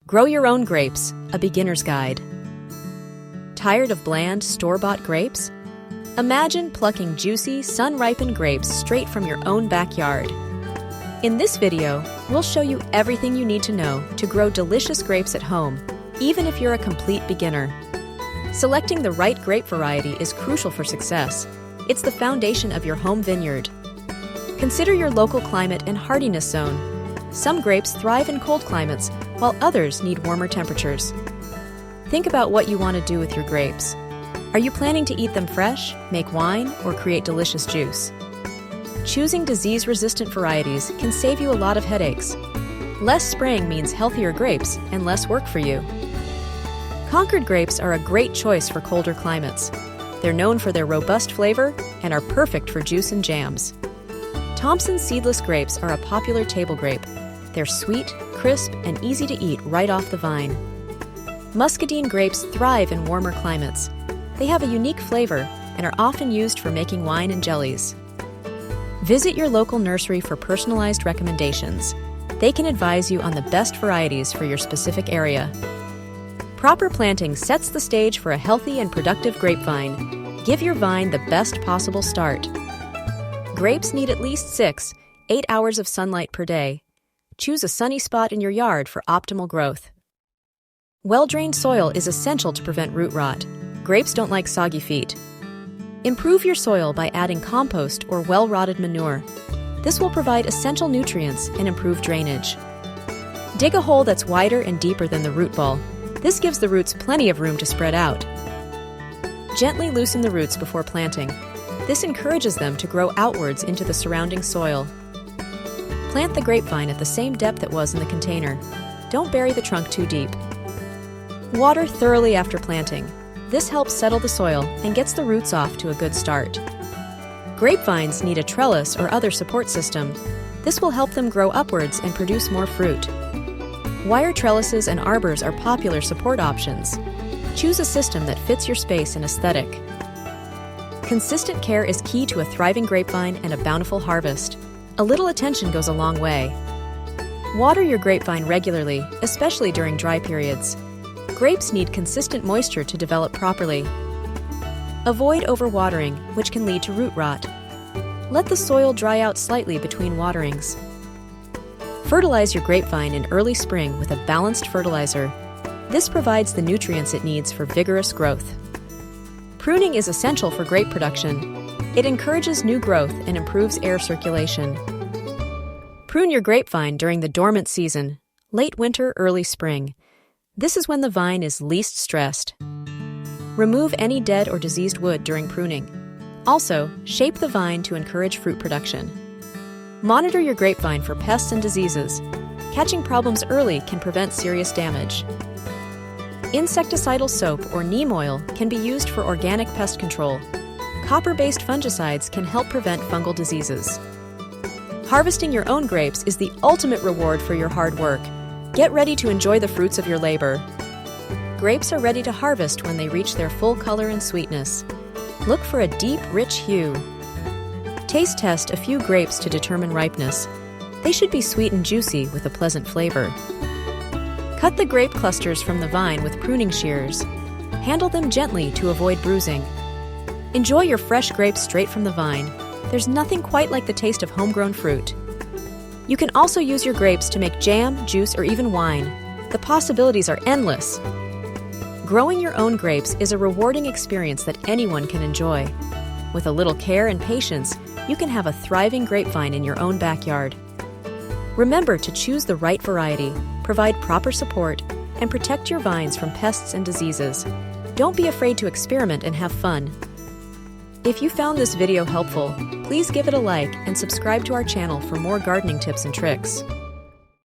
Grow Your Own Grapes, a Beginner's Guide. Tired of bland, store-bought grapes? Imagine plucking juicy, sun-ripened grapes straight from your own backyard. In this video, we'll show you everything you need to know to grow delicious grapes at home, even if you're a complete beginner. Selecting the right grape variety is crucial for success. It's the foundation of your home vineyard. Consider your local climate and hardiness zone. Some grapes thrive in cold climates, while others need warmer temperatures. Think about what you want to do with your grapes. Are you planning to eat them fresh, make wine, or create delicious juice? Choosing disease-resistant varieties can save you a lot of headaches. Less spraying means healthier grapes and less work for you. Concord grapes are a great choice for colder climates. They're known for their robust flavor and are perfect for juice and jams. Thompson seedless grapes are a popular table grape. They're sweet, crisp, and easy to eat right off the vine. Muscadine grapes thrive in warmer climates. They have a unique flavor and are often used for making wine and jellies. Visit your local nursery for personalized recommendations. They can advise you on the best varieties for your specific area. Proper planting sets the stage for a healthy and productive grapevine. Give your vine the best possible start. Grapes need at least 6-8 hours of sunlight per day. Choose a sunny spot in your yard for optimal growth. Well-drained soil is essential to prevent root rot. Grapes don't like soggy feet. Improve your soil by adding compost or well-rotted manure. This will provide essential nutrients and improve drainage. Dig a hole that's wider and deeper than the root ball. This gives the roots plenty of room to spread out. Gently loosen the roots before planting. This encourages them to grow outwards into the surrounding soil. Plant the grapevine at the same depth it was in the container. Don't bury the trunk too deep. Water thoroughly after planting. This helps settle the soil and gets the roots off to a good start. Grapevines need a trellis or other support system. This will help them grow upwards and produce more fruit. Wire trellises and arbors are popular support options. Choose a system that fits your space and aesthetic. Consistent care is key to a thriving grapevine and a bountiful harvest. A little attention goes a long way. Water your grapevine regularly, especially during dry periods. Grapes need consistent moisture to develop properly. Avoid overwatering, which can lead to root rot. Let the soil dry out slightly between waterings. Fertilize your grapevine in early spring with a balanced fertilizer. This provides the nutrients it needs for vigorous growth. Pruning is essential for grape production. It encourages new growth and improves air circulation. Prune your grapevine during the dormant season, late winter, early spring. This is when the vine is least stressed. Remove any dead or diseased wood during pruning. Also, shape the vine to encourage fruit production. Monitor your grapevine for pests and diseases. Catching problems early can prevent serious damage. Insecticidal soap or neem oil can be used for organic pest control. Copper-based fungicides can help prevent fungal diseases. Harvesting your own grapes is the ultimate reward for your hard work. Get ready to enjoy the fruits of your labor. Grapes are ready to harvest when they reach their full color and sweetness. Look for a deep, rich hue. Taste test a few grapes to determine ripeness. They should be sweet and juicy with a pleasant flavor. Cut the grape clusters from the vine with pruning shears. Handle them gently to avoid bruising. Enjoy your fresh grapes straight from the vine. There's nothing quite like the taste of homegrown fruit. You can also use your grapes to make jam, juice, or even wine. The possibilities are endless. Growing your own grapes is a rewarding experience that anyone can enjoy. With a little care and patience, you can have a thriving grapevine in your own backyard. Remember to choose the right variety, provide proper support, and protect your vines from pests and diseases. Don't be afraid to experiment and have fun. If you found this video helpful, please give it a like and subscribe to our channel for more gardening tips and tricks.